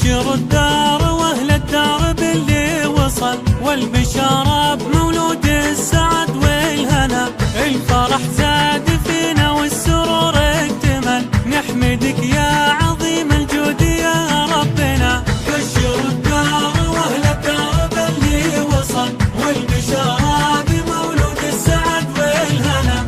بشر الدار واهل الدار باللي وصل، والبشارة بمولود السعد والهنا. الفرح زاد فينا والسرور اكتمل، نحمدك يا عظيم الجود يا ربنا. بشر الدار واهل الدار باللي وصل، والبشارة بمولود السعد والهنا.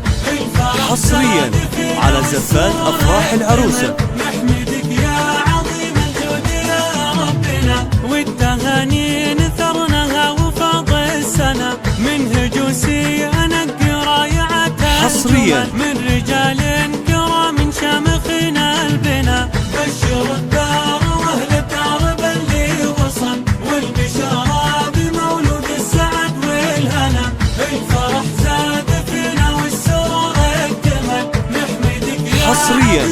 حصريا على زفات أفراح العروسة. نحمدك يا عظيم الجود يا ربنا، والتهاني نثرناها وفاض السنة. من هجوسي انق رايعتها حصريا من رجال كرام شامخين البنا. بشر الدار واهل الدار باللي وصل، والبشارة بمولود السعد والهنا. الفرح زاد فينا والسرور اكتمل، نحمدك يا حصريا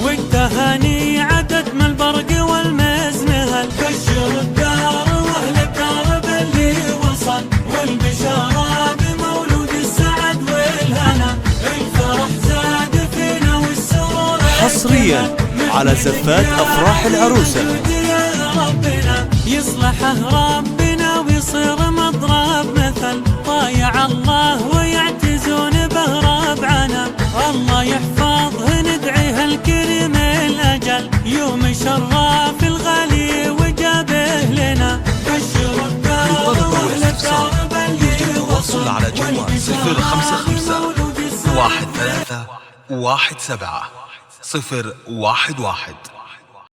والتهاني عدد من البرق والمزمهل. بشر الدار واهل الدار باللي وصل، والبشارة بمولود السعد والهنا. الفرح زاد فينا والسرور حصريا على زفات أفراح العروسة. ربنا يصلحه ربنا ويصير مضرب مثل، طايع الله ويعتزون به ربعنا. الله يحفظه ندعيه الكريم الأجل، يوم شرف الغالي وجابه لنا. بشر الدار واهل الدار باللي وصل، على جوال 055 13 17 011.